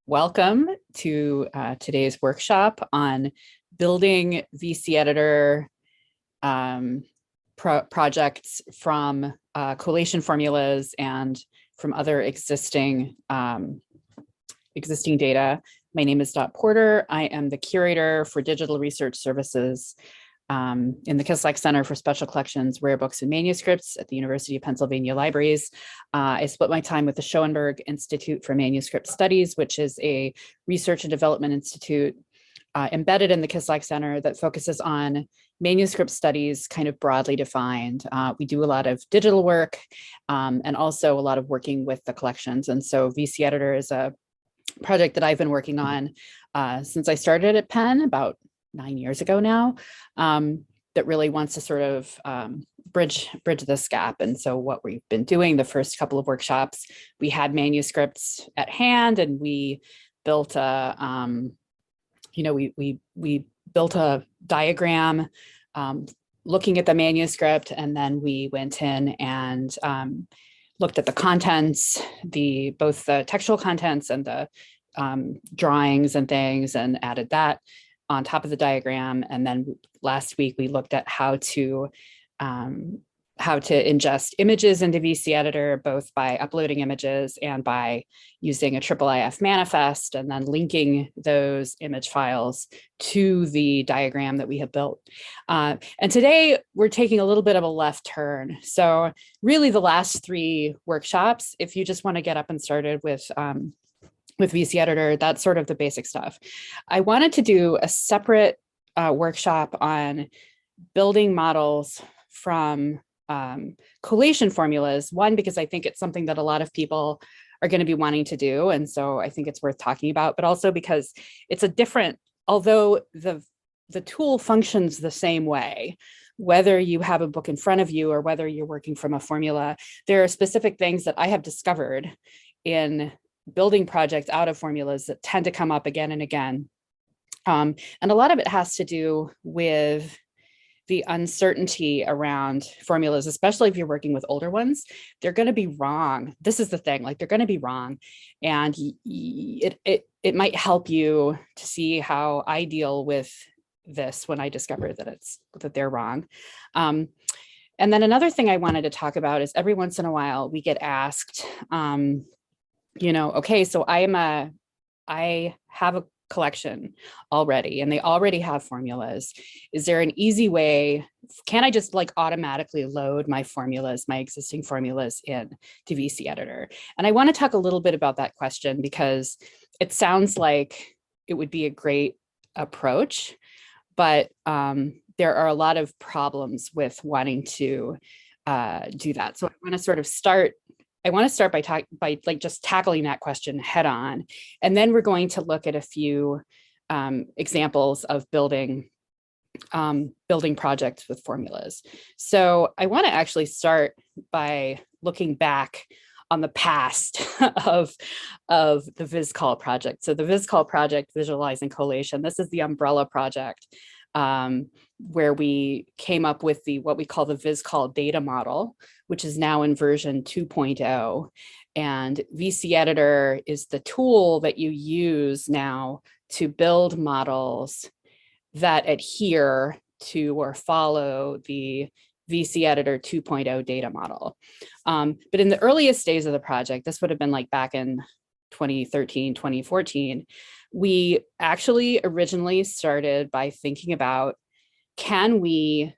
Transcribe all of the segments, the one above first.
Welcome to today's workshop on building VCEditor projects from collation formulas and from other existing data. My name is Dot Porter. I am the curator for digital research services in the Kislak Center for Special Collections, Rare Books and Manuscripts at the University of Pennsylvania Libraries. I split my time with the Schoenberg Institute for Manuscript Studies, which is a research and development institute embedded in the Kislak Center that focuses on manuscript studies kind of broadly defined. We do a lot of digital work and also a lot of working with the collections. And so VCEditor is a project that I've been working on since I started at Penn about 9 years ago now, that really wants to sort of bridge this gap. And so what we've been doing the first couple of workshops, we had manuscripts at hand, and we built a, we built a diagram looking at the manuscript, and then we went in and looked at the contents, both the textual contents and the drawings and things, and added that on top of the diagram. And then last week we looked at how to ingest images into VCEditor, both by uploading images and by using a IIIF manifest, and then linking those image files to the diagram that we have built. And today we're taking a little bit of a left turn. So really the last three workshops, if you just want to get up and started with VCEditor, that's sort of the basic stuff. I wanted to do a separate workshop on building models from collation formulas. One, because I think it's something that a lot of people are going to be wanting to do, and so I think it's worth talking about, but also because it's a different, although the tool functions the same way, whether you have a book in front of you or whether you're working from a formula, there are specific things that I have discovered in building projects out of formulas that tend to come up again and again. And a lot of it has to do with the uncertainty around formulas, especially if you're working with older ones. They're going to be wrong. This is the thing, like they're going to be wrong. And it might help you to see how I deal with this when I discover that they're wrong. And then another thing I wanted to talk about is every once in a while we get asked, okay, so I have a collection already, and they already have formulas. Is there an easy way? Can I just like automatically load my existing formulas in to VCEditor? And I want to talk a little bit about that question because it sounds like it would be a great approach, but there are a lot of problems with wanting to do that. So I want to sort of start by just tackling that question head on. And then we're going to look at a few examples of building projects with formulas. So I want to actually start by looking back on the past of the VisCol project. So the VisCol project, Visualizing Collation, this is the umbrella project where we came up with what we call the VisCol data model, which is now in version 2.0. And VCEditor is the tool that you use now to build models that adhere to or follow the VCEditor 2.0 data model. But in the earliest days of the project, this would have been like back in 2013, 2014, we actually originally started by thinking about, can we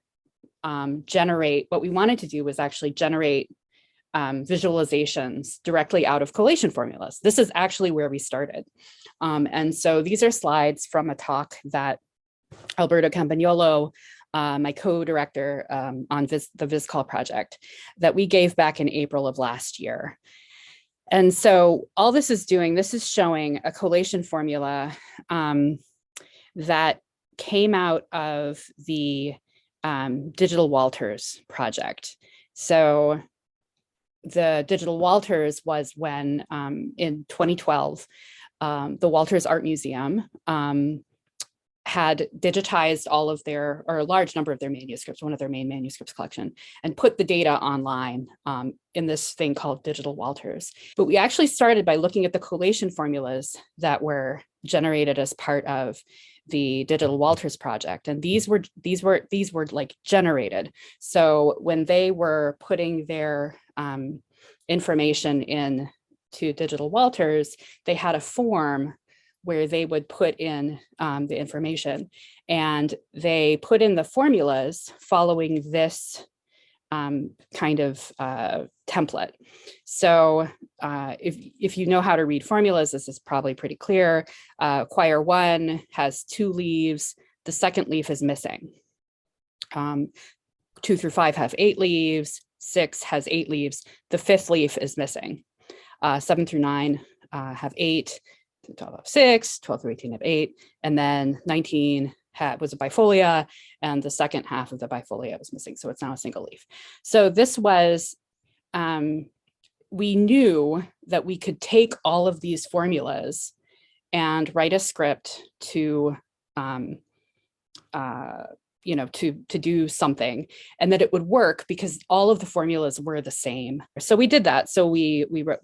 generate, what we wanted to do was actually generate visualizations directly out of collation formulas. This is actually where we started. And so these are slides from a talk that Alberto Campagnolo, my co-director on the VisCol project, that we gave back in April of last year. And so all this is doing, this is showing a collation formula that came out of the Digital Walters project. So the Digital Walters was when in 2012, the Walters Art Museum had digitized all of their, or a large number of their manuscripts, one of their main manuscripts collection, and put the data online in this thing called Digital Walters. But we actually started by looking at the collation formulas that were generated as part of the Digital Walters project. And these were like generated. So when they were putting their information in to Digital Walters, they had a form where they would put in the information, and they put in the formulas following this kind of template. So if you know how to read formulas, this is probably pretty clear. Quire 1 has 2 leaves. The second leaf is missing. 2 through 5 have 8 leaves. 6 has 8 leaves. The 5th leaf is missing. 7 through 9 have 8. 12 have 6, 12 through 18 have 8, and then 19 was a bifolia, and the second half of the bifolia was missing, so it's now a single leaf. So this was, we knew that we could take all of these formulas and write a script to, to do something, and that it would work because all of the formulas were the same. So we did that. So we wrote,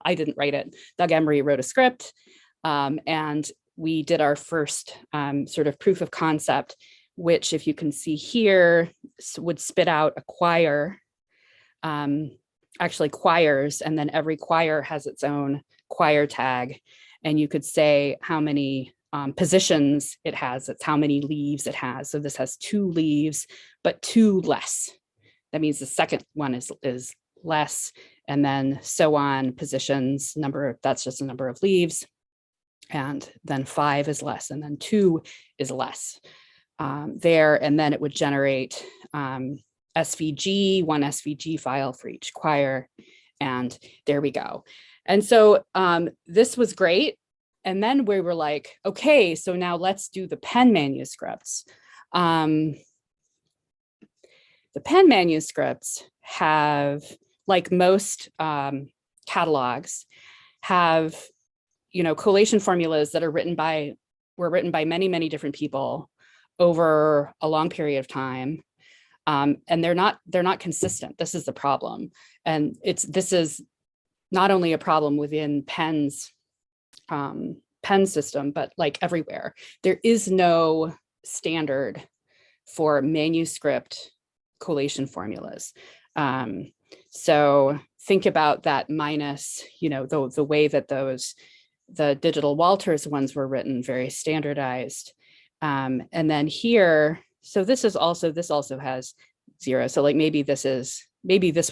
I didn't write it. Doug Emery wrote a script, and we did our first sort of proof of concept, which, if you can see here, would spit out a quire, actually quires, and then every quire has its own quire tag, and you could say how many positions it has. It's how many leaves it has. So this has 2 leaves, but 2 less. That means the second one is less, and then so on, positions, number, that's just a number of leaves, and then 5 is less, and then 2 is less there, and then it would generate SVG, one SVG file for each quire, and there we go. And so this was great. And then we were like, okay, so now let's do the pen manuscripts. The pen manuscripts have, like most catalogs, have, collation formulas that are were written by many, many different people over a long period of time. And they're not consistent. This is the problem. And this is not only a problem within Penn's pen system, but like everywhere. There is no standard for manuscript collation formulas. So think about that minus, the way that the Digital Walters ones were written, very standardized. And then here, so this also has 0. So like maybe this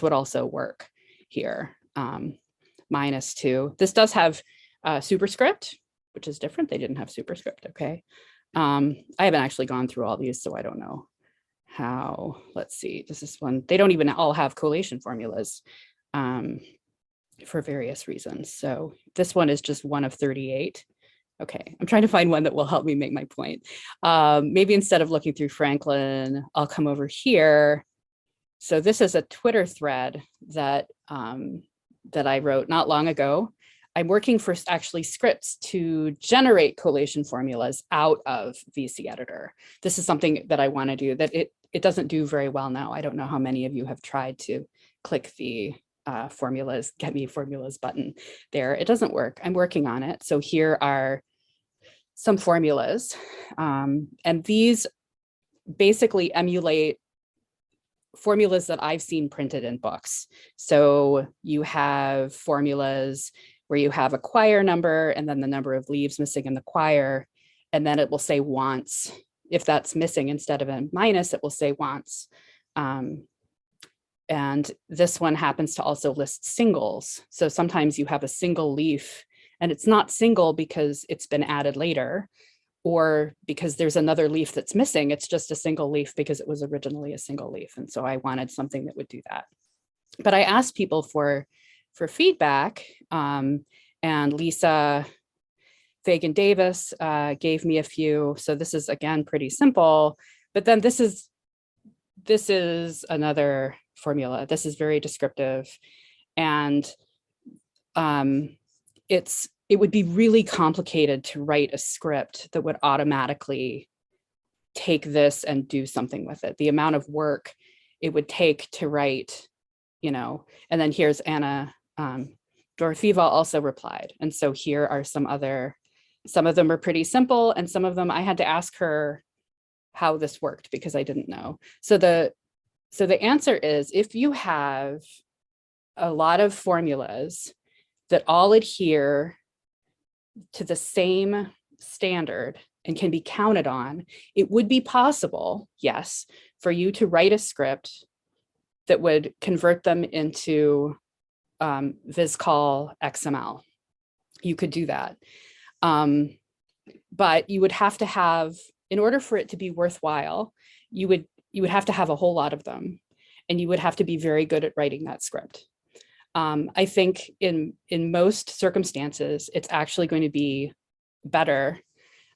would also work here, -2. This does have superscript, which is different. They didn't have superscript. Okay. I haven't actually gone through all these, so I don't know how. Let's see. This is one. They don't even all have collation formulas for various reasons. So this one is just 1 of 38. Okay. I'm trying to find one that will help me make my point. Maybe instead of looking through Franklin, I'll come over here. So this is a Twitter thread that I wrote not long ago. I'm working for actually scripts to generate collation formulas out of VCEditor. This is something that I want to do that it doesn't do very well now. I don't know how many of you have tried to click the formulas, get me formulas button there. It doesn't work. I'm working on it. So here are some formulas, and these basically emulate formulas that I've seen printed in books. So you have formulas where you have a quire number and then the number of leaves missing in the quire, and then it will say wants. If that's missing, instead of a minus, it will say wants. And this one happens to also list singles. So sometimes you have a single leaf and it's not single because it's been added later, or because there's another leaf that's missing. It's just a single leaf because it was originally a single leaf. And so I wanted something that would do that. But I asked people for feedback, and Lisa Fagan Davis gave me a few. So this is, again, pretty simple, but then this is another formula. This is very descriptive, and it's it would be really complicated to write a script that would automatically take this and do something with it. The amount of work it would take to write, and then here's Anna Dorotheva also replied. And so here are some of them are pretty simple, and some of them I had to ask her how this worked because I didn't know. So the answer is, if you have a lot of formulas that all adhere to the same standard and can be counted on, it would be possible, yes, for you to write a script that would convert them into VisCol XML. You could do that. But you would have to have, in order for it to be worthwhile, you would have to have a whole lot of them, and you would have to be very good at writing that script. I think in most circumstances, it's actually going to be better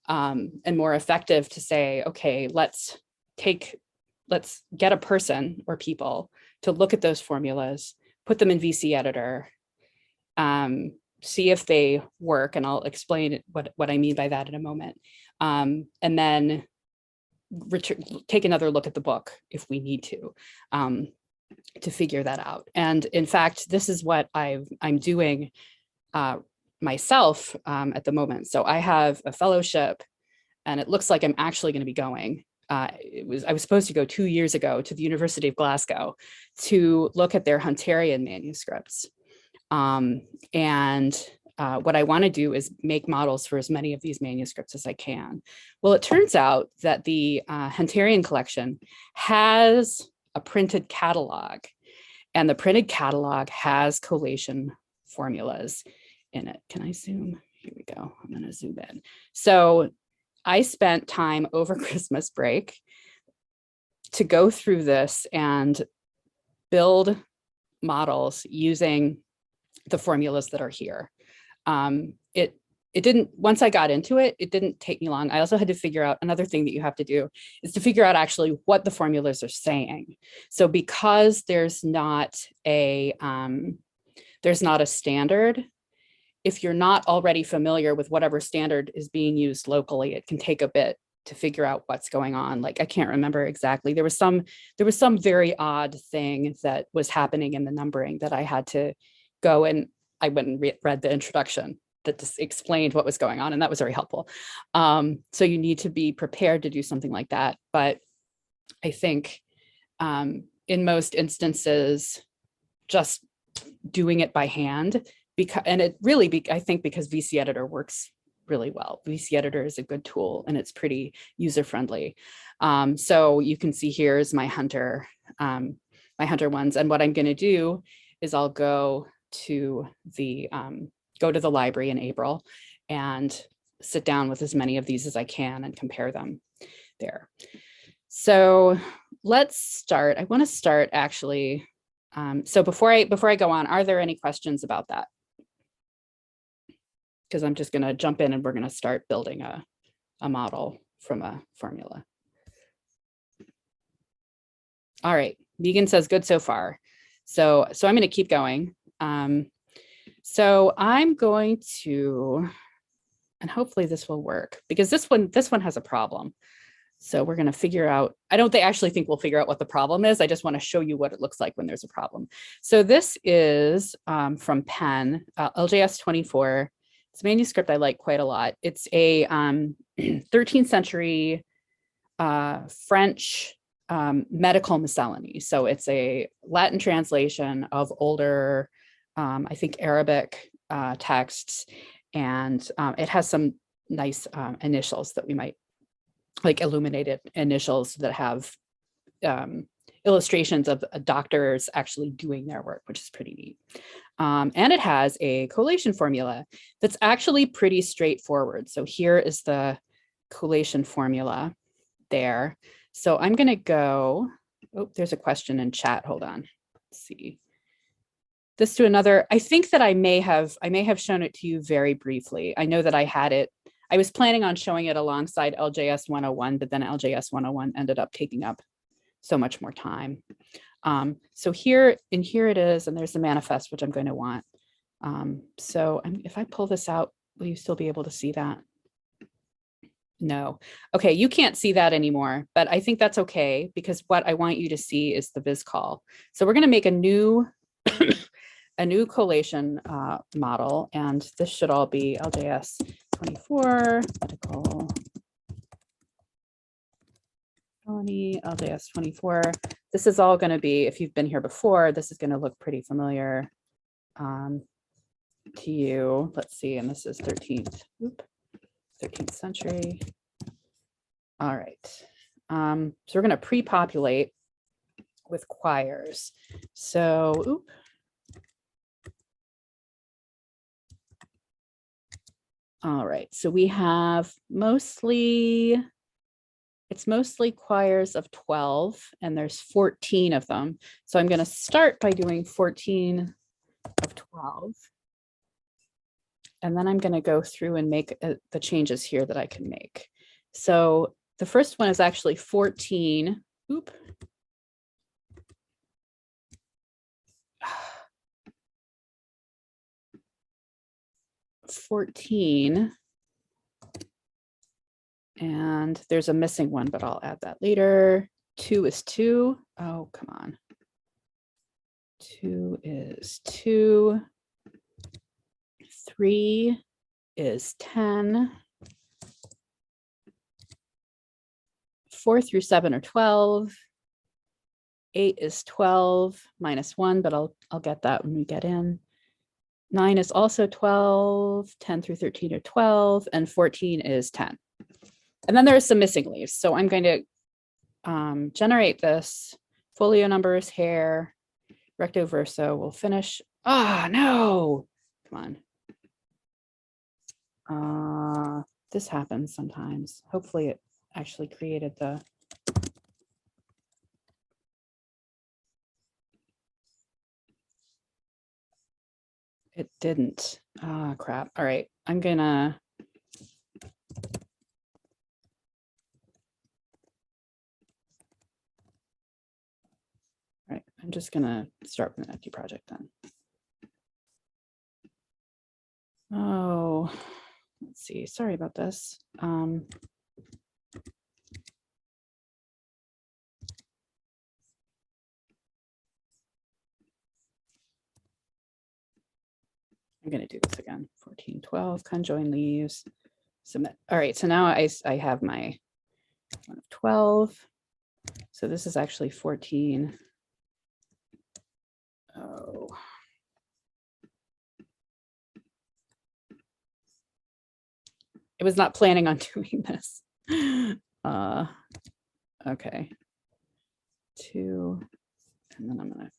and more effective to say, okay, let's get a person or people to look at those formulas, put them in VCEditor, see if they work, and I'll explain what I mean by that in a moment, and then take another look at the book if we need to figure that out. And in fact, this is what I'm doing myself at the moment. So I have a fellowship, and it looks like I'm actually going to be going. I was supposed to go 2 years ago to the University of Glasgow to look at their Hunterian manuscripts. And what I want to do is make models for as many of these manuscripts as I can. Well, it turns out that the Hunterian collection has a printed catalog, and the printed catalog has collation formulas in it. Can I zoom? Here we go. I'm going to zoom in. So I spent time over Christmas break to go through this and build models using the formulas that are here. It didn't, once I got into it, it didn't take me long. I also had to figure out, another thing that you have to do is to figure out actually what the formulas are saying. So because there's not a standard, if you're not already familiar with whatever standard is being used locally, it can take a bit to figure out what's going on. Like, I can't remember exactly. There was some very odd thing that was happening in the numbering that I had to go, and I went and read the introduction that just explained what was going on, and that was very helpful. So you need to be prepared to do something like that. But I think in most instances, just doing it by hand, I think because VCEditor works really well. VCEditor is a good tool, and it's pretty user-friendly. So you can see here's my Hunter ones. And what I'm going to do is I'll go to the library in April and sit down with as many of these as I can and compare them there. So let's start. I want to start actually. So before I go on, are there any questions about that? Because I'm just going to jump in and we're going to start building a model from a formula. All right, Megan says good so far. So I'm going to keep going. So I'm going to, and hopefully this will work, because this one has a problem. So we're going to figure out, I don't actually think we'll figure out what the problem is. I just want to show you what it looks like when there's a problem. So this is from Penn, LJS 24. It's a manuscript I like quite a lot. It's a 13th century French medical miscellany. So it's a Latin translation of older, I think, Arabic texts, and it has some nice initials that we might, like illuminated initials that have illustrations of doctors actually doing their work, which is pretty neat. And it has a collation formula that's actually pretty straightforward. So here is the collation formula there. So I'm going to go, oh, there's a question in chat. Hold on. Let's see. This to another, I think that I may have shown it to you very briefly. I know that I had it. I was planning on showing it alongside LJS 101, but then LJS 101 ended up taking up so much more time. So here it is, and there's the manifest, which I'm going to want. So if I pull this out, Will you still be able to see that? No. Okay, you can't see that anymore, but I think that's okay because what I want you to see is the viz call. So we're going to make a new a new collation model, and this should all be LJS 24 medical felony LJS 24. This is all going to be, if you've been here before, this is going to look pretty familiar to you. Let's see, and this is 13th century. All right. So we're going to pre-populate with quires. So, all right. So we have it's mostly quires of 12, and there's 14 of them. So I'm going to start by doing 14 of 12. And then I'm going to go through and make the changes here that I can make. So the first one is actually 14. 14. And there's a missing one, but I'll add that later. 2 is 2. Oh, come on. 2 is 2. 3 is 10. 4 through 7 are 12. 8 is 12 minus 1, but I'll get that when we get in. 9 is also 12. 10 through 13 are 12, and 14 is 10. And then there's some missing leaves. So I'm going to generate this. Folio numbers, hair, recto verso. We'll finish. Ah, no. Come on. This happens sometimes. Hopefully it actually created the. It didn't. Ah, crap. All right. I'm going to. All right. I'm just going to start with an empty project then. Oh, let's see. Sorry about this. I'm going to do this again. 14, 12, conjoin leaves, submit. All right, so now I have my 12. So this is actually 14. Oh. I was not planning on doing this. Okay. 2, and then I'm going to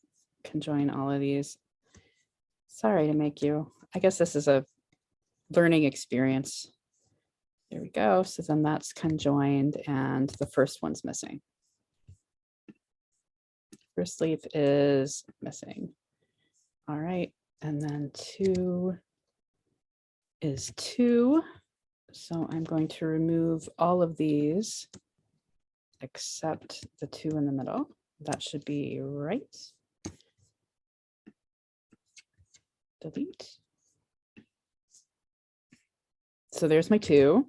conjoin all of these. Sorry to make you. I guess this is a learning experience. There we go. So then that's conjoined, and the first one's missing. First leaf is missing. All right. And then 2 is 2. So I'm going to remove all of these except the 2 in the middle. That should be right. Delete. So there's my 2.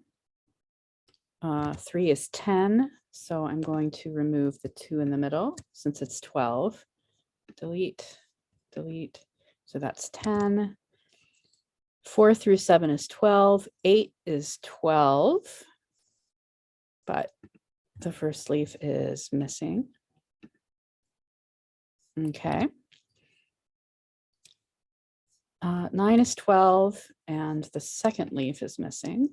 3 is 10. So I'm going to remove the 2 in the middle since it's 12. Delete, delete. So that's 10. 4 through 7 is 12. 8 is 12. But the first leaf is missing. Okay. 9 is 12, and the second leaf is missing.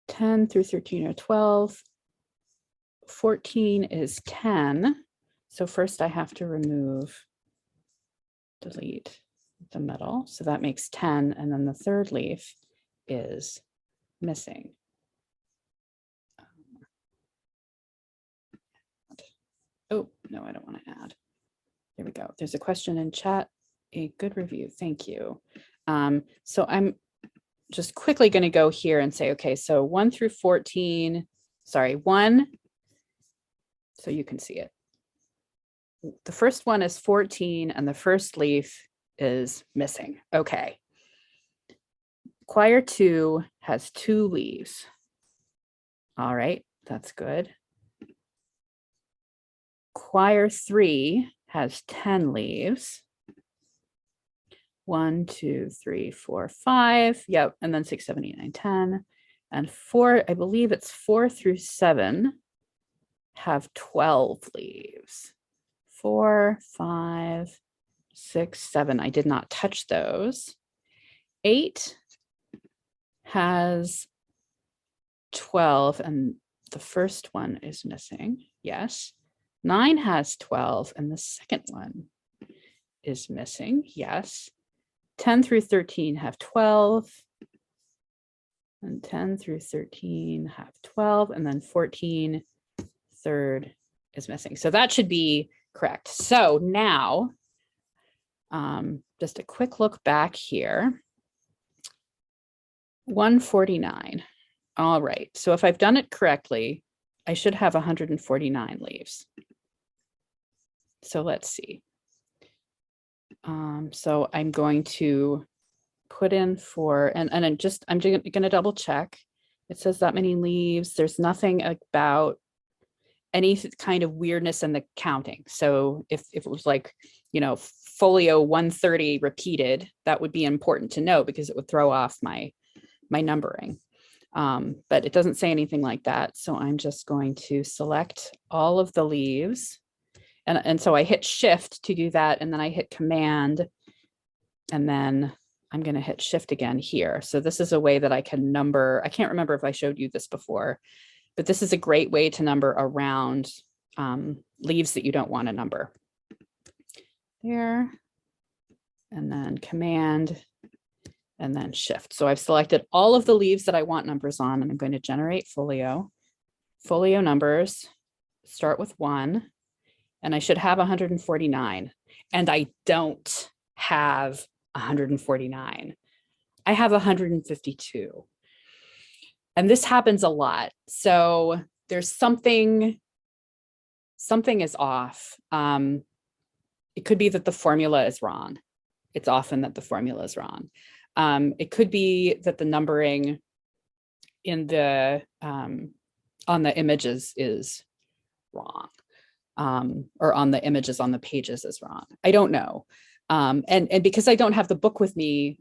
10 through 13 are 12. 14 is 10. So first I have to remove, delete the middle. So that makes 10. And then the third leaf is missing. Oh, no, I don't want to add. There we go. There's a question in chat. A good review. Thank you. So I'm just quickly going to go here and say, okay, so 1 through 14, sorry, 1. So you can see it. the first one is 14 and the first leaf is missing. Okay. Quire 2 has 2 leaves. All right, that's good. Quire 3 has 10 leaves. 1, 2, 3, 4, 5. Yep, and then 6, 7, 8, 9, 10. And 4, I believe it's 4 through 7 have 12 leaves. 4, 5, 6, 7. I did not touch those. 8 has 12, and the first one is missing. Yes. 9 has 12, and the second one is missing. Yes. 10 through 13 have 12. And 10 through 13 have 12, and then 14, third is missing. So that should be correct. So now, just a quick look back here. 149. All right. So if I've done it correctly, I should have 149 leaves. So let's see. So I'm going to put in for, and I'm going to double check. It says that many leaves. There's nothing about any kind of weirdness in the counting. So if it was like, you know, folio 130 repeated, that would be important to know because it would throw off my numbering. But it doesn't say anything like that. So I'm just going to select all of the leaves. And so I hit Shift to do that. And then I hit Command. And then I'm going to hit Shift again here. So this is a way that I can number. I can't remember if I showed you this before, but this is a great way to number around leaves that you don't want to number. There. And then Command. And then Shift. So I've selected all of the leaves that I want numbers on, and I'm going to generate folio. Folio numbers start with 1, and I should have 149. And I don't have 149. I have 152. And this happens a lot. So there's something is off. It could be that the formula is wrong. It's often that the formula is wrong. It could be that the numbering in the on the images is wrong, or on the images on the pages is wrong. I don't know. And because I don't have the book with me,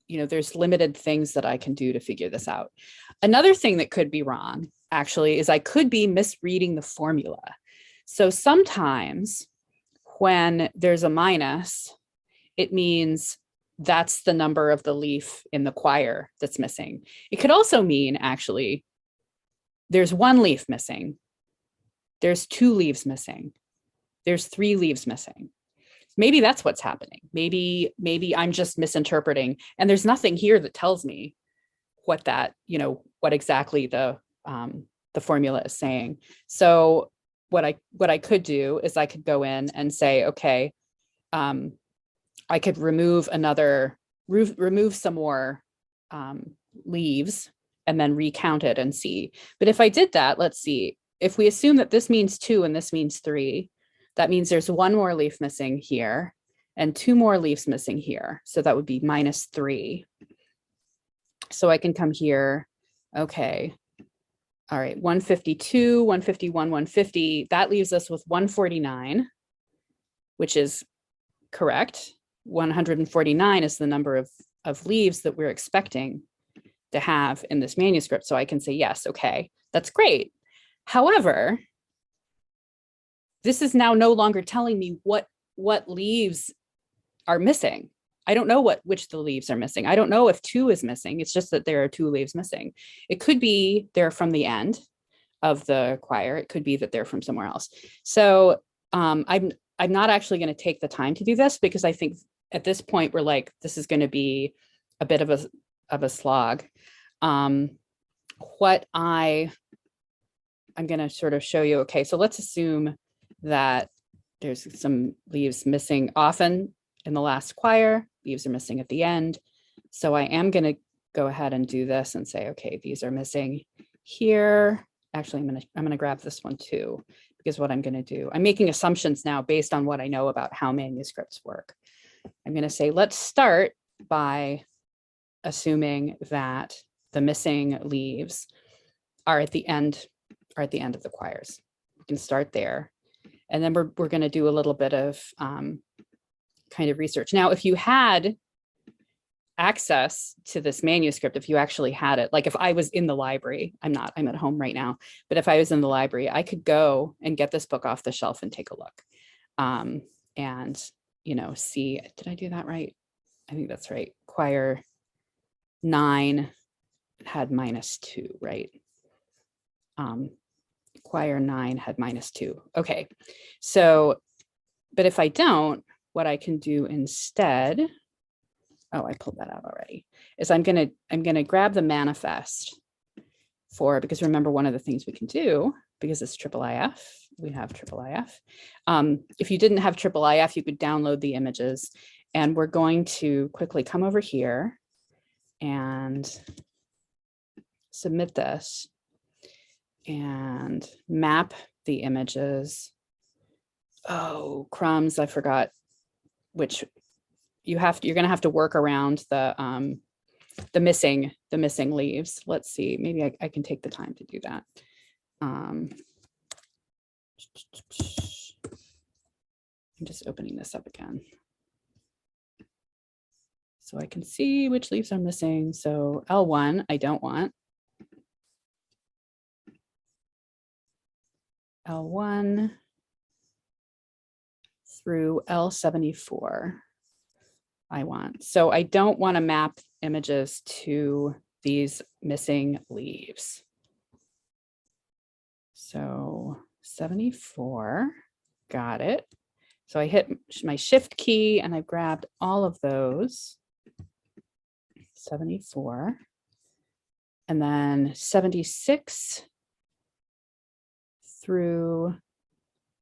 you know, there's limited things that I can do to figure this out. Another thing that could be wrong, actually, is I could be misreading the formula. So sometimes when there's a minus, it means that's the number of the leaf in the quire that's missing. It could also mean, actually, there's 1 leaf missing. There's 2 leaves missing. There's 3 leaves missing. Maybe that's what's happening. Maybe I'm just misinterpreting, and there's nothing here that tells me what that, you know, what exactly the formula is saying. So what I could do is I could go in and say, okay, I could remove some more leaves and then recount it and see. But if I did that, let's see, if we assume that this means 2 and this means 3, that means there's 1 more leaf missing here and 2 more leaves missing here. So that would be -3. So I can come here. Okay. All right. 152, 151, 150. That leaves us with 149, which is correct. 149 is the number of leaves that we're expecting to have in this manuscript. So I can say, yes, okay, that's great. However, this is now no longer telling me what leaves are missing. I don't know which the leaves are missing. I don't know if 2 is missing. It's just that there are 2 leaves missing. It could be they're from the end of the quire. It could be that they're from somewhere else. So I'm not actually going to take the time to do this because I think at this point we're like, this is going to be a bit of a slog. What I'm going to sort of show you. Okay, so let's assume that there's some leaves missing often in the last quire. Leaves are missing at the end. So I am going to go ahead and do this and say, okay, these are missing here. Actually, I'm going to grab this one too, is what I'm going to do. I'm making assumptions now based on what I know about how manuscripts work. I'm going to say, let's start by assuming that the missing leaves are at the end of the quires. We can start there. And then we're going to do a little bit of kind of research. Now, if you had access to this manuscript, if you actually had it, like if I was in the library, I'm at home right now, but if I was in the library, I could go and get this book off the shelf and take a look. And, you know, see, did I do that right? I think that's right. Quire 9 had -2, right? Quire 9 had -2. Okay, so, but if I don't, what I can do instead, oh, I pulled that out already, is I'm gonna grab the manifest because remember, one of the things we can do, because it's IIIF, we have IIIF. If you didn't have IIIF, you could download the images, and we're going to quickly come over here and submit this and map the images. Oh, crumbs, I forgot which you're going to have to work around the missing leaves. Let's see, maybe I can take the time to do that. I'm just opening this up again so I can see which leaves are missing. So L1, I don't want. L1 through L74. I want. So I don't want to map images to these missing leaves. So 74, got it. So I hit my shift key and I've grabbed all of those. 74. And then 76 through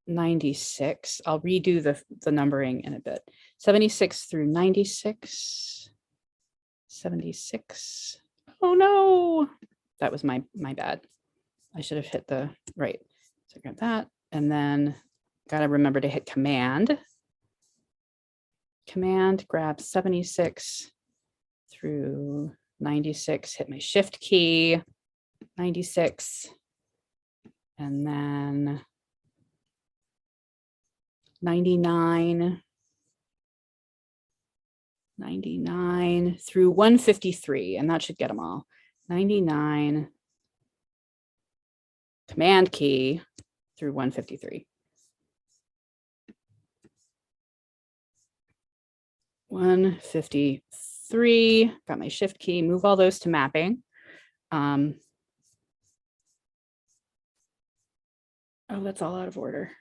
96. I'll redo the numbering in a bit. 76 through 96. 76. Oh no, that was my bad. I should have hit the right. So grab that, and then gotta remember to hit command. Command, grab 76 through 96, hit my shift key, 96, and then 99 through 153, and that should get them all. 99, command key through 153. 153, got my shift key, move all those to mapping. Oh, that's all out of order.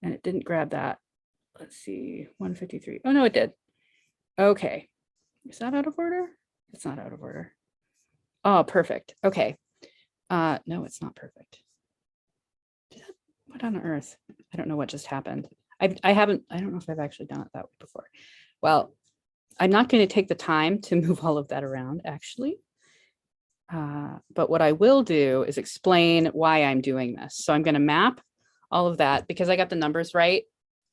And it didn't grab that. Let's see, 153. Oh no, it did. Okay, is that out of order? It's not out of order. Oh, perfect. Okay. No, it's not perfect. What on earth? I don't know what just happened. I don't know if I've actually done it that way before. Well, I'm not going to take the time to move all of that around, actually. But what I will do is explain why I'm doing this. So I'm going to map all of that because I got the numbers right.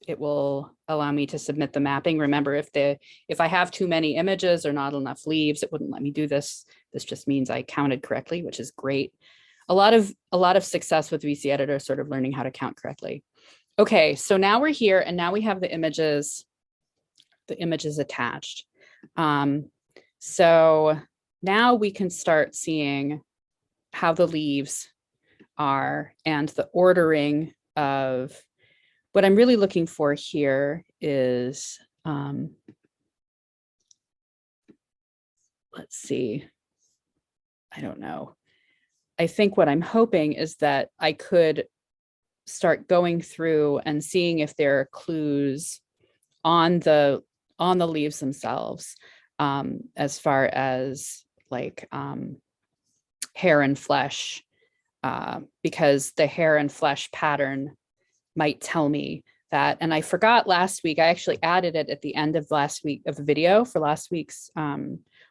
It will allow me to submit the mapping. Remember, if I have too many images or not enough leaves, it wouldn't let me do this. This just means I counted correctly, which is great. A lot of success with VCEditor, sort of learning how to count correctly. Okay, so now we're here, and now we have the images attached. So now we can start seeing how the leaves are and the ordering of. What I'm really looking for here is, let's see, I don't know. I think what I'm hoping is that I could start going through and seeing if there are clues on the leaves themselves, as far as like hair and flesh, because the hair and flesh pattern might tell me that. And I forgot last week, I actually added it at the end of last week of the video for last week's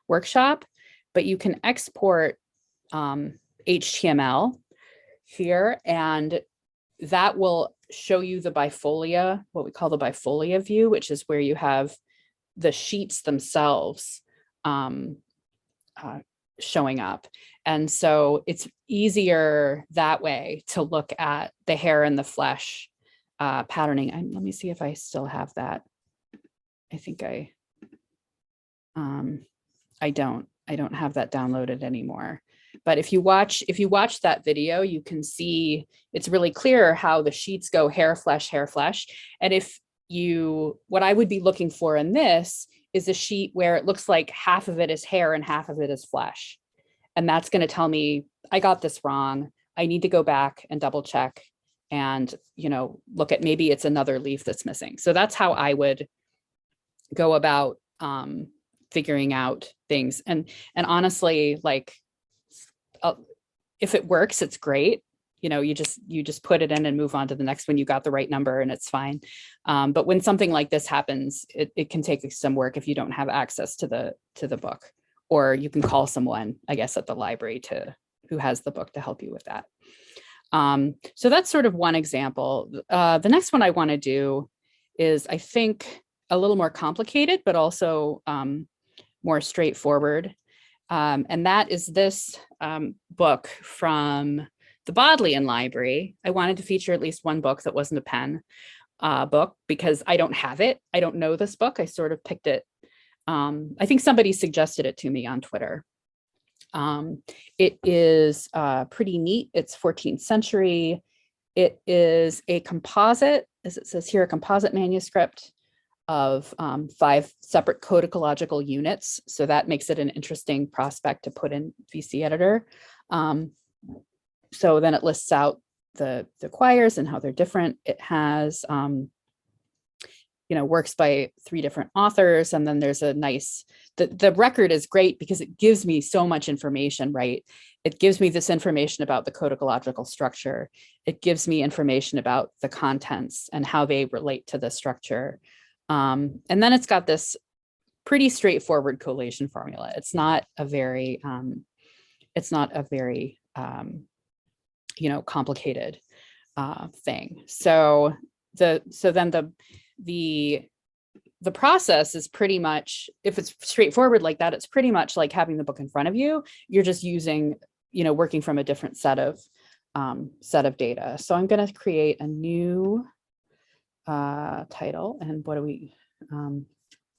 workshop, but you can export HTML here, and that will show you the bifolia, what we call the bifolia view, which is where you have the sheets themselves showing up. And so it's easier that way to look at the hair and the flesh patterning. Let me see if I still have that. I think I don't have that downloaded anymore. But if you watch that video, you can see it's really clear how the sheets go hair, flesh, hair, flesh. And what I would be looking for in this is a sheet where it looks like half of it is hair and half of it is flesh. And that's going to tell me I got this wrong. I need to go back and double check and, look at maybe it's another leaf that's missing. So that's how I would go about figuring out things. And honestly, like, if it works, it's great. You just put it in and move on to the next one. You got the right number and it's fine. But when something like this happens, it can take some work if you don't have access to the book, or you can call someone, I guess, at the library who has the book to help you with that. So that's sort of one example. The next one I want to do is, I think, a little more complicated, but also more straightforward. And that is this book from the Bodleian Library. I wanted to feature at least one book that wasn't a pen book because I don't have it. I don't know this book. I sort of picked it. I think somebody suggested it to me on Twitter. It is pretty neat. It's 14th century. It is a composite, as it says here, a composite manuscript of 5 separate codicological units. So that makes it an interesting prospect to put in VCEditor. So then it lists out the quires and how they're different. It has, works by 3 different authors. And then there's a nice, the record is great because it gives me so much information, right? It gives me this information about the codicological structure. It gives me information about the contents and how they relate to the structure. And then it's got this pretty straightforward collation formula. It's not a very complicated thing. So then the process is pretty much, if it's straightforward like that, it's pretty much like having the book in front of you. You're just using, working from a different set of data. So I'm going to create a new title. And what do we, does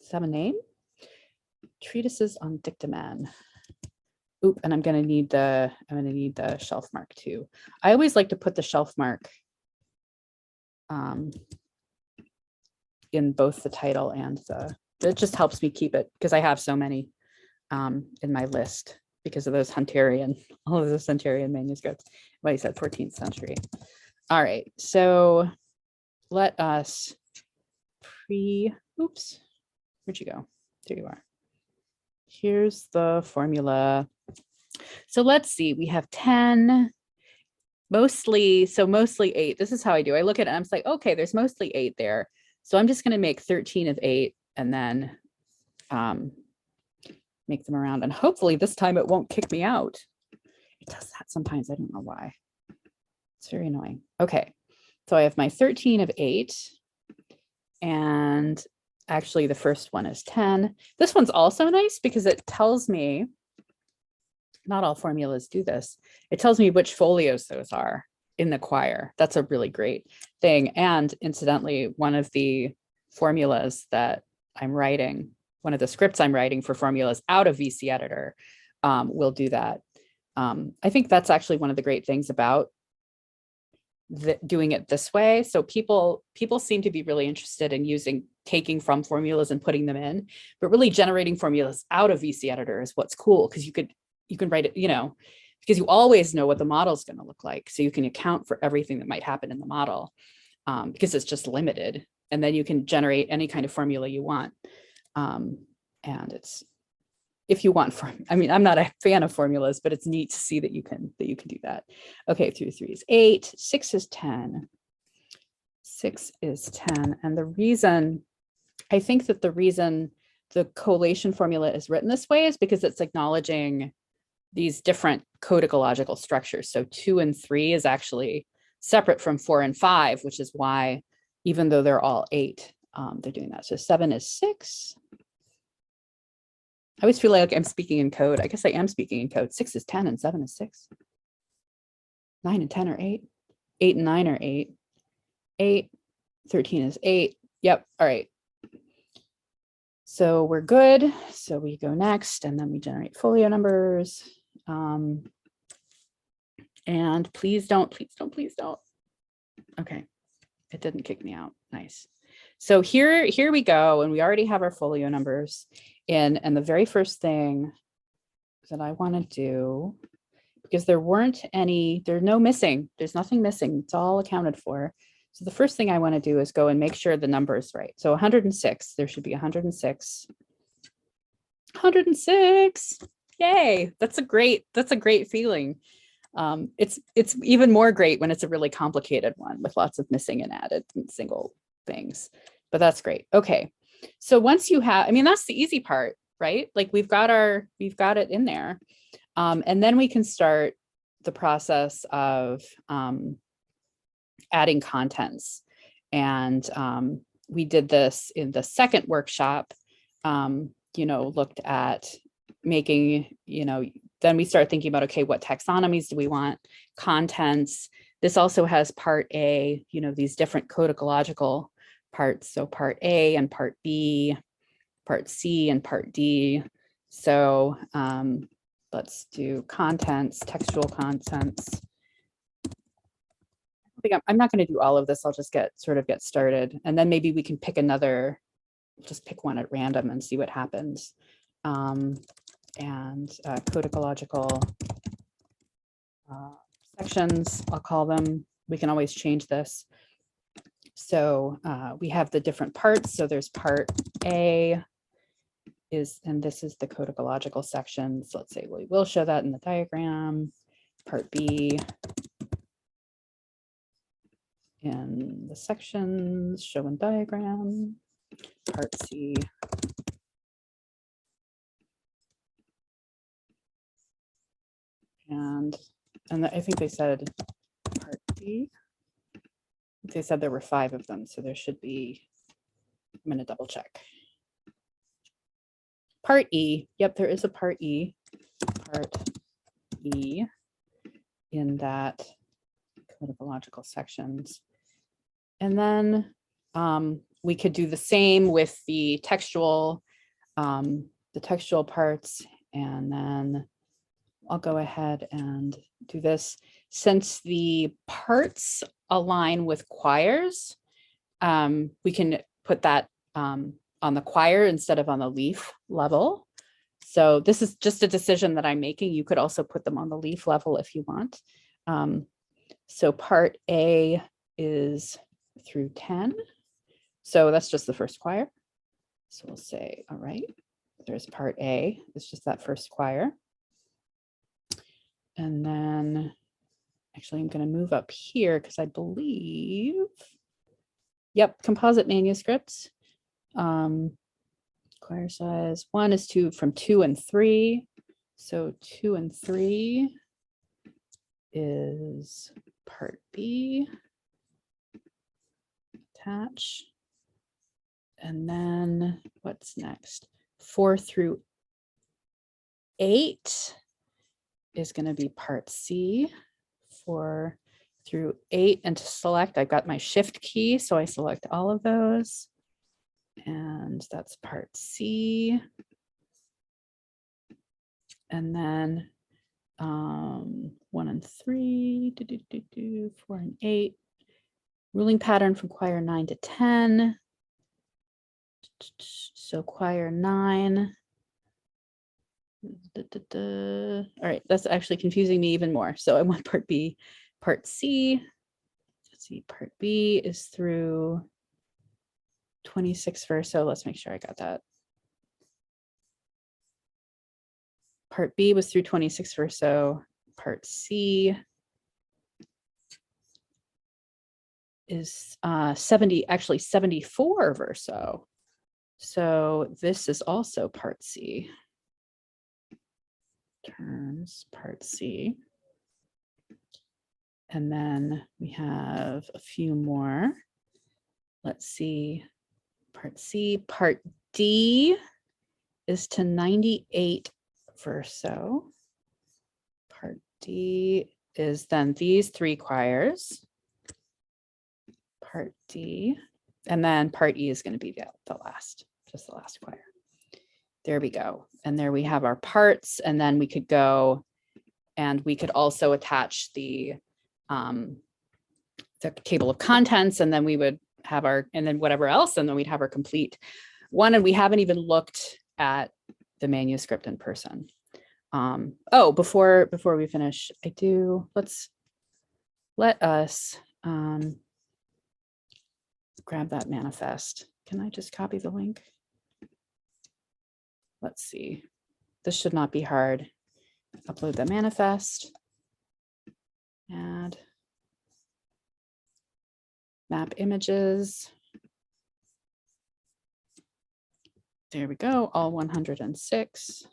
it have a name? Treatises on Dictamen. Oop, and I'm going to need the shelf mark too. I always like to put the shelf mark in both the title and it just helps me keep it, because I have so many in my list because of all of those Hunterian manuscripts. What he said, 14th century. All right, so let us oops, where'd you go? There you are. Here's the formula. So let's see, we have 10, mostly 8. This is how I do. I look at it and I'm like, okay, there's mostly 8 there. So I'm just going to make 13 of 8 and then make them around. And hopefully this time it won't kick me out. It does that sometimes. I don't know why. It's very annoying. Okay. So I have my 13 of 8. And actually the first one is 10. This one's also nice because it tells me, not all formulas do this. It tells me which folios those are in the quire. That's a really great thing. And incidentally, one of the formulas that I'm writing, one of the scripts I'm writing for formulas out of VCEditor will do that. I think that's actually one of the great things about doing it this way. So people seem to be really interested in taking from formulas and putting them in, but really generating formulas out of VCEditor is what's cool, because you can write it, because you always know what the model is going to look like. So you can account for everything that might happen in the model because it's just limited. And then you can generate any kind of formula you want. And it's, if you want, I'm not a fan of formulas, but it's neat to see that you can do that. Okay, 2 to 3 is 8, 6 is 10. 6 is 10. And I think that the reason the collation formula is written this way is because it's acknowledging these different codicological structures. So 2 and 3 is actually separate from 4 and 5, which is why, even though they're all 8, they're doing that. So 7 is 6. I always feel like I'm speaking in code. I guess I am speaking in code. 6 is 10 and 7 is 6. 9 and 10 are 8. 8 and 9 are 8. 8. 13 is 8. Yep. All right. So we're good. So we go next, and then we generate folio numbers. And please don't. Okay. It didn't kick me out. Nice. So here we go. And we already have our folio numbers in. And the very first thing that I want to do, because there weren't any, there's no missing. There's nothing missing. It's all accounted for. So the first thing I want to do is go and make sure the number is right. So 106, there should be 106. 106. Yay. That's a great feeling. It's even more great when it's a really complicated one with lots of missing and added and single things, but that's great. Okay. So once you have, I mean, that's the easy part, right? Like we've got it in there. And then we can start the process of adding contents. And we did this in the second workshop, looked at making, then we start thinking about, okay, what taxonomies do we want? Contents. This also has part A, these different codicological parts. So part A and part B, part C and part D. So let's do contents, textual contents. I'm not going to do all of this. I'll just get started. And then maybe we can pick just pick one at random and see what happens. And codicological sections, I'll call them. We can always change this. So we have the different parts. So there's part A and this is the codicological sections. Let's say we will show that in the diagram. Part B in the sections, show in diagram. Part C. And I think they said part D. They said there were 5 of them, so there should be, I'm going to double check. Part E, yep, there is a part E. Part E in that codicological sections. And then we could do the same with the textual parts, and then I'll go ahead and do this. Since the parts align with quires, we can put that on the quire instead of on the leaf level. So this is just a decision that I'm making. You could also put them on the leaf level if you want. So part A is through 10. So that's just the first quire. So we'll say, all right, there's part A. It's just that first quire. And then actually I'm going to move up here because I believe, yep, composite manuscripts. Quire size 1 is from 2 and 3. So 2 and 3 is part B. Attach. And then what's next? 4 through 8 is going to be part C. 4 through 8, and to select, I've got my shift key, so I select all of those, and that's part C. And then 1 and 3, 4 and 8, ruling pattern from quire 9 to 10. So quire 9. All right, that's actually confusing me even more. So I want part B, part C. Let's see, part B is through 26 verso. Let's make sure I got that. Part B was through 26 verso. Part C is 74 verso. So this is also part C. Terms, part C. And then we have a few more. Let's see, part C. Part D is to 98 verso. Part D is then these 3 quires. Part D, and then part E is going to be the last, just the last quire. There we go. And there we have our parts, and then we could go and we could also attach the table of contents, and then we would have our, and then whatever else, and then we'd have our complete one. And we haven't even looked at the manuscript in person. Oh, before we finish, let us grab that manifest. Can I just copy the link? Let's see. This should not be hard. Upload the manifest. Add. Map images. There we go, all 106.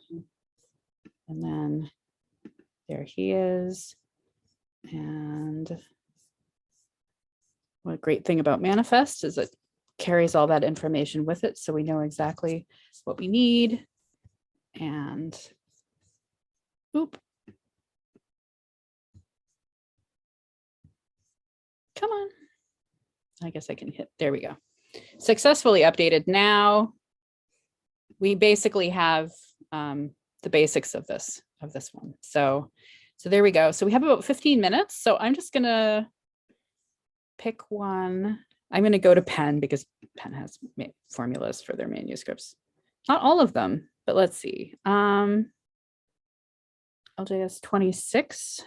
And then there he is. And what a great thing about manifest is it carries all that information with it, so we know exactly what we need. And oop. Come on. I guess I can hit, there we go. Successfully updated. Now we basically have the basics of this one. So there we go. So we have about 15 minutes. So I'm just gonna pick one. I'm gonna go to Penn because Penn has formulas for their manuscripts. Not all of them, but let's see. LJS 26.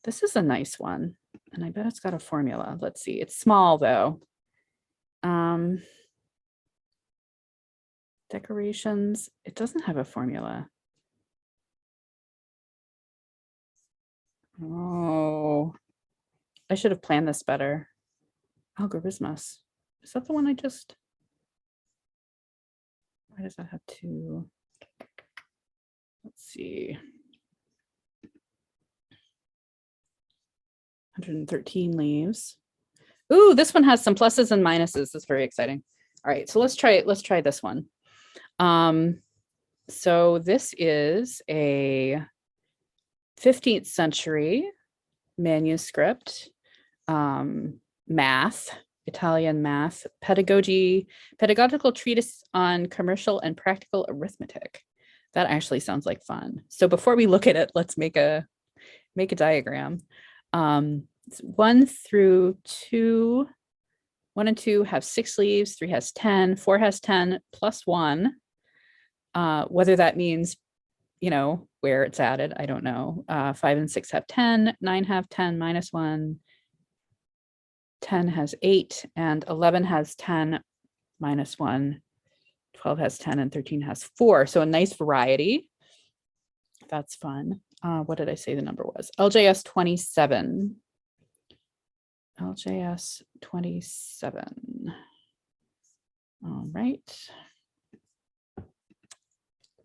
This is a nice one. And I bet it's got a formula. Let's see. It's small though. Decorations. It doesn't have a formula. Oh, I should have planned this better. Algorithmus. Is that the one I just? Why does that have 2? Let's see. 113 leaves. Ooh, this one has some pluses and minuses. That's very exciting. All right, so let's try this one. So this is a 15th century manuscript, math, Italian math, pedagogical treatise on commercial and practical arithmetic. That actually sounds like fun. So before we look at it, let's make a diagram. 1 through 2, 1 and 2 have 6 leaves, 3 has 10, 4 has 10 plus 1. Whether that means, you know, where it's added, I don't know. 5 and 6 have 10, 9 have 10 minus 1, 10 has 8, and 11 has 10 minus 1, 12 has 10, and 13 has 4. So a nice variety. That's fun. What did I say the number was? LJS 27. LJS 27. All right. Come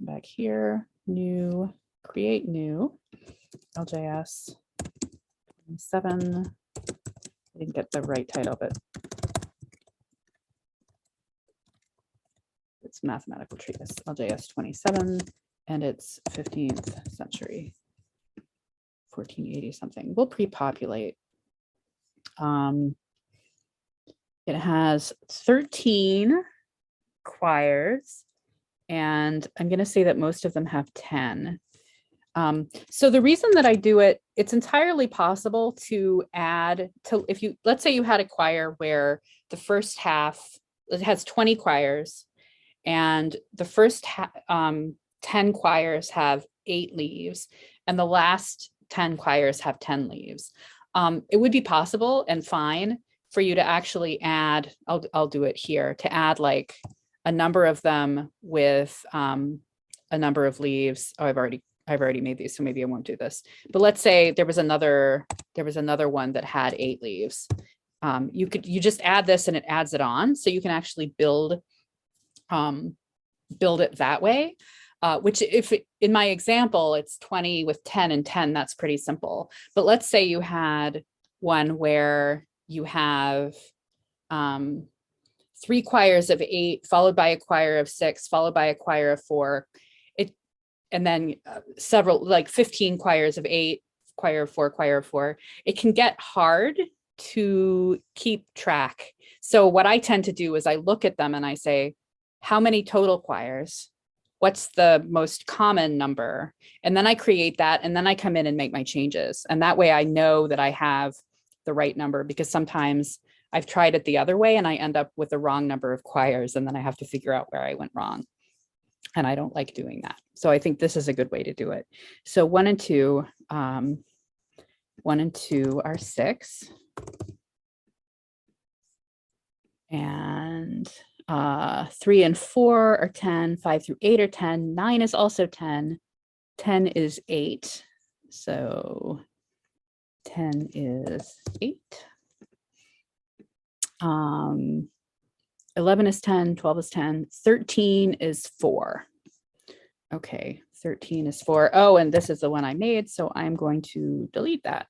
back here, new, create new, LJS 27. I didn't get the right title, but it's mathematical treatise, LJS 27, and it's 15th century, 1480 something. We'll pre-populate. It has 13 quires, and I'm going to say that most of them have 10. So the reason that I do it, it's entirely possible to add to, if you, let's say you had a quire where the first half, it has 20 quires, and the first 10 quires have 8 leaves, and the last 10 quires have 10 leaves. It would be possible and fine for you to actually add, I'll do it here, to add like a number of them with a number of leaves. Oh, I've already made these, so maybe I won't do this. But let's say there was another one that had 8 leaves. You just add this and it adds it on, so you can actually build it that way. which in my example, it's 20 with 10 and 10, that's pretty simple. But let's say you had one where you have 3 quires of 8, followed by a quire of 6, followed by a quire of 4, and then several, like 15 quires of 8, quire of 4, quire of 4. It can get hard to keep track. So what I tend to do is I look at them and I say, how many total quires? What's the most common number? And then I create that, and then I come in and make my changes. And that way I know that I have the right number, because sometimes I've tried it the other way and I end up with the wrong number of quires, and then I have to figure out where I went wrong. And I don't like doing that. So I think this is a good way to do it. So 1 and 2, 1 and 2 are 6. And 3 and 4 are 10, 5 through 8 are 10, 9 is also 10, 10 is 8. So 10 is 8. 11 is 10, 12 is 10, 13 is 4. Okay, 13 is 4. Oh, and this is the one I made, so I'm going to delete that.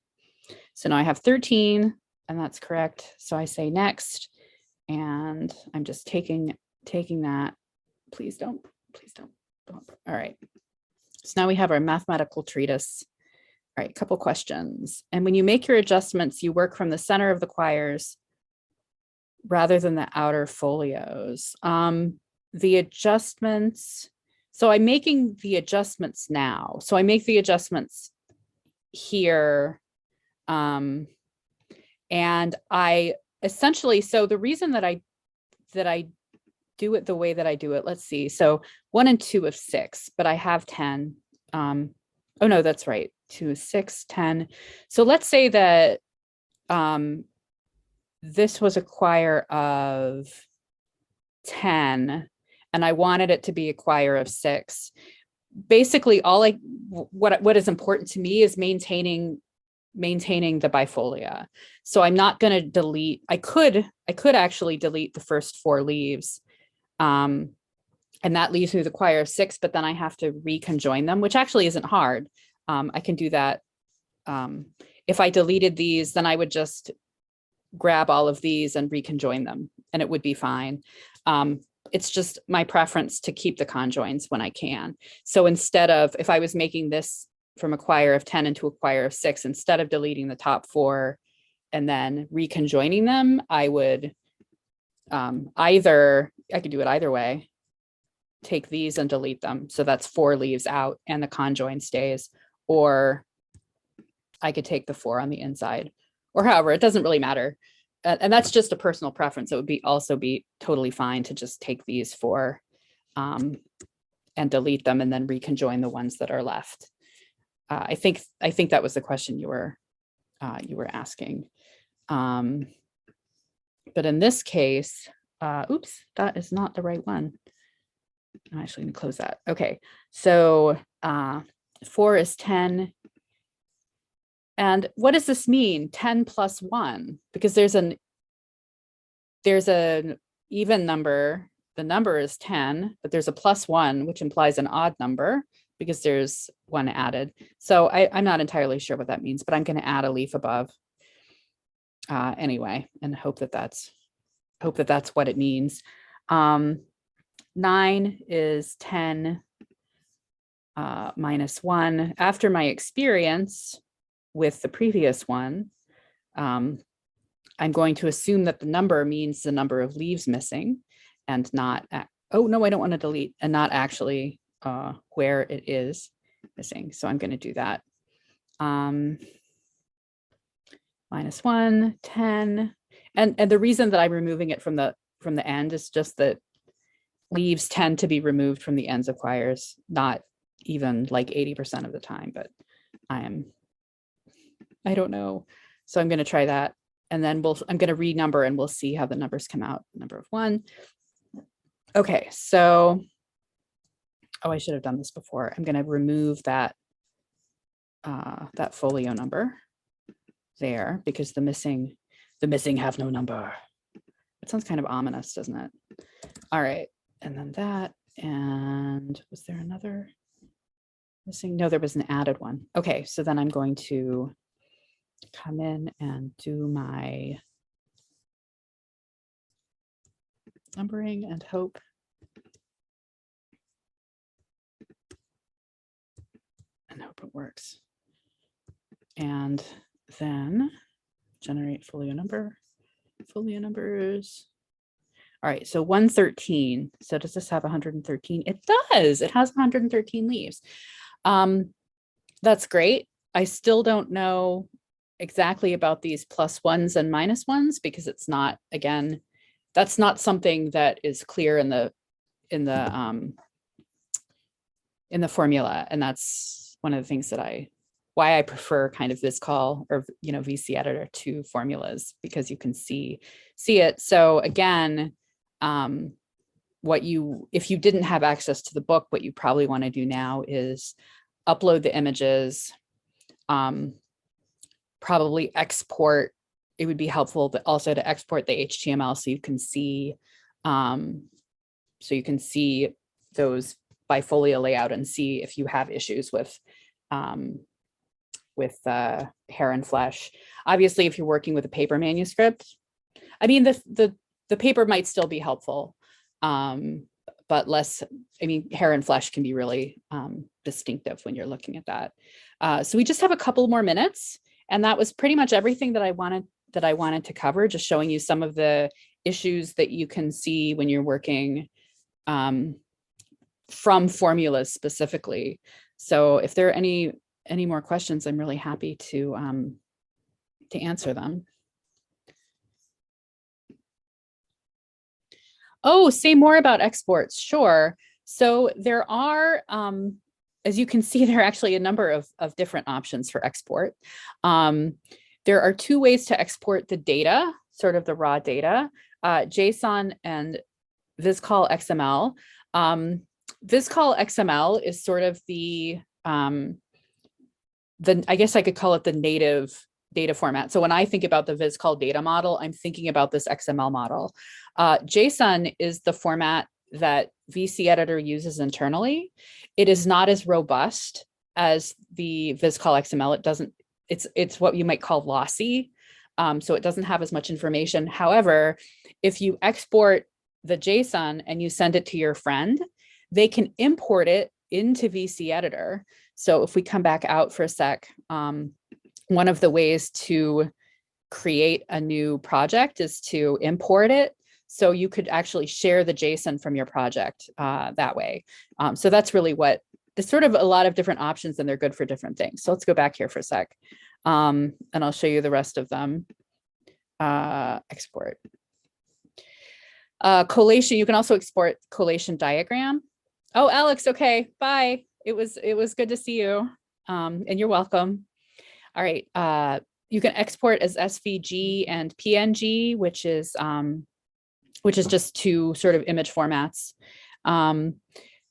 So now I have 13, and that's correct. So I say next, and I'm just taking that. Please don't. All right. So now we have our mathematical treatise. All right, couple questions. And when you make your adjustments, you work from the center of the quires rather than the outer folios. The adjustments, so I'm making the adjustments now. So I make the adjustments here. And I essentially, so the reason that I do it the way that I do it, let's see. So 1 and 2 of 6, but I have 10. Oh no, that's right. 2 is 6, 10. So let's say that this was a quire of 10 and I wanted it to be a quire of 6. Basically, what is important to me is maintaining the bifolia. So I'm not going to delete. I could actually delete the first 4 leaves, and that leaves me the quire of 6. But then I have to reconjoin them, which actually isn't hard. I can do that. If I deleted these, then I would just grab all of these and reconjoin them, and it would be fine. It's just my preference to keep the conjoins when I can. So instead of, if I was making this from a quire of 10 into a quire of 6, instead of deleting the top 4 and then reconjoining them, I would I could do it either way. Take these and delete them. So that's 4 leaves out and the conjoin stays. Or I could take the 4 on the inside, or however, it doesn't really matter. And that's just a personal preference. It would also be totally fine to just take these 4 and delete them and then reconjoin the ones that are left. I think that was the question you were asking. But in this case, oops, that is not the right one. I'm actually going to close that. Okay, so 4 is 10. And what does this mean? 10 plus 1, because there's an even number. The number is 10, but there's a plus 1, which implies an odd number because there's 1 added. So I'm not entirely sure what that means, but I'm going to add a leaf above anyway, and hope that that's what it means. 9 is 10 minus 1. After my experience with the previous one, I'm going to assume that the number means the number of leaves missing, and not, oh no, I don't want to delete, and not actually where it is missing. So I'm going to do that. Minus 1, 10. And the reason that I'm removing it from the end is just that leaves tend to be removed from the ends of quires, not even like 80% of the time, but I don't know. So I'm going to try that. And then I'm going to renumber and we'll see how the numbers come out. Number of 1. Okay, so, oh, I should have done this before. I'm going to remove that folio number there, because the missing have no number. It sounds kind of ominous, doesn't it? All right, and then that, and And was there another missing? No, there was an added one. Okay, so then I'm going to come in and do my numbering and hope it works. And then generate folio number, folio numbers. All right, so 113. So does this have 113? It does. It has 113 leaves. That's great. I still don't know exactly about these plus ones and minus ones because it's not, again, that's not something that is clear in the formula. And that's one of the things that why I prefer kind of VisCol or, VCEditor to formulas, because you can see it. So again, if you didn't have access to the book, what you probably want to do now is upload the images, probably export. It would be helpful also to export the HTML so you can see, those Bifolia layout and see if you have issues with hair and flesh. Obviously, if you're working with a paper manuscript, I mean, the paper might still be helpful, but less, hair and flesh can be really distinctive when you're looking at that. So we just have a couple more minutes, and that was pretty much everything that I wanted to cover, just showing you some of the issues that you can see when you're working from formulas specifically. So if there are any more questions, I'm really happy to answer them. Oh, say more about exports. Sure. So there are, as you can see, there are actually a number of different options for export. There are two ways to export the data, sort of the raw data, JSON and VisCol XML. VisCol XML is sort of I guess I could call it the native data format. So when I think about the VisCol data model, I'm thinking about this XML model. JSON is the format that VCEditor uses internally. It is not as robust as the VisCol XML. It's what you might call lossy. So it doesn't have as much information. However, if you export the JSON and you send it to your friend, they can import it into VCEditor. So if we come back out for a sec, one of the ways to create a new project is to import it. So you could actually share the JSON from your project that way. So that's really there's sort of a lot of different options, and they're good for different things. So let's go back here for a sec, and I'll show you the rest of them. Export. Collation, you can also export collation diagram. Oh, Alex, okay, bye. It was good to see you, and you're welcome. All right, you can export as SVG and PNG, which is just two sort of image formats.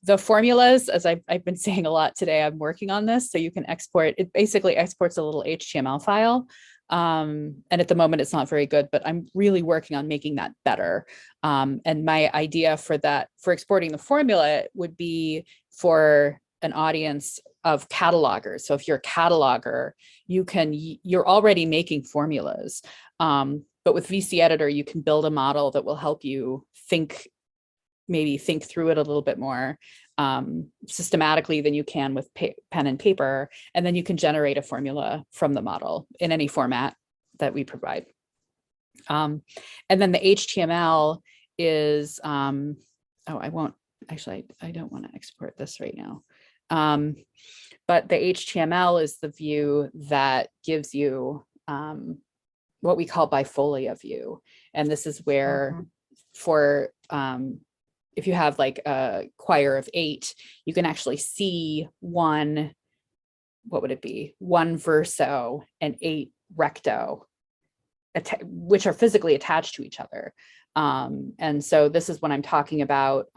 The formulas, as I've been saying a lot today, I'm working on this, so you can export. It basically exports a little HTML file. And at the moment it's not very good, but I'm really working on making that better. And my idea for exporting the formula would be for an audience of catalogers. So if you're a cataloger, you're already making formulas. But with VCEditor, you can build a model that will help you maybe think through it a little bit more systematically than you can with pen and paper. And then you can generate a formula from the model in any format that we provide. And then the HTML is, I don't want to export this right now. But the HTML is the view that gives you what we call Bifolia View. And this is where if you have like a quire of 8, you can actually see one verso and 8 recto, which are physically attached to each other. And so this is when I'm talking about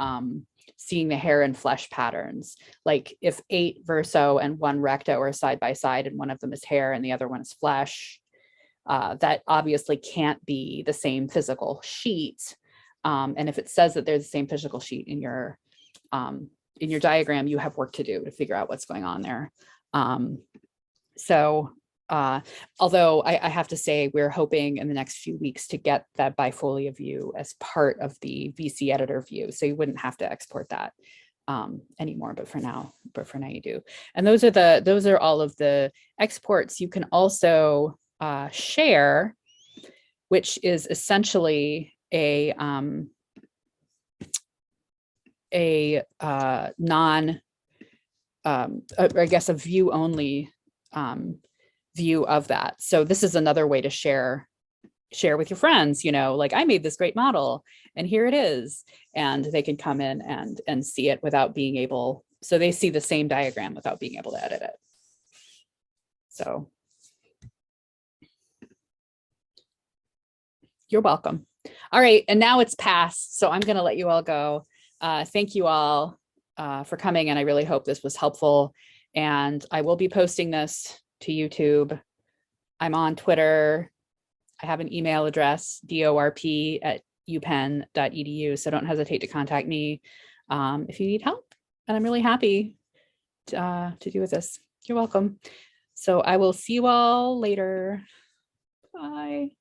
seeing the hair and flesh patterns. Like if 8 verso and 1 recto are side by side and one of them is hair and the other one is flesh, that obviously can't be the same physical sheet. And if it says that they're the same physical sheet in in your diagram, you have work to do to figure out what's going on there. Although I have to say, we're hoping in the next few weeks to get that Bifolia view as part of the VCEditor view. So you wouldn't have to export that anymore, but for now you do. And those are all of the exports. You can also share, which is essentially a view only view of that. So this is another way to share with your friends, like, I made this great model and here it is, and they can come in and see it without being able, so they see the same diagram without being able to edit it. So you're welcome. All right, and now it's past, so I'm going to let you all go. Thank you all for coming, and I really hope this was helpful. And I will be posting this to YouTube. I'm on Twitter. I have an email address, dorp@upenn.edu, so don't hesitate to contact me if you need help. And I'm really happy to do with this. You're welcome. So I will see you all later. Bye.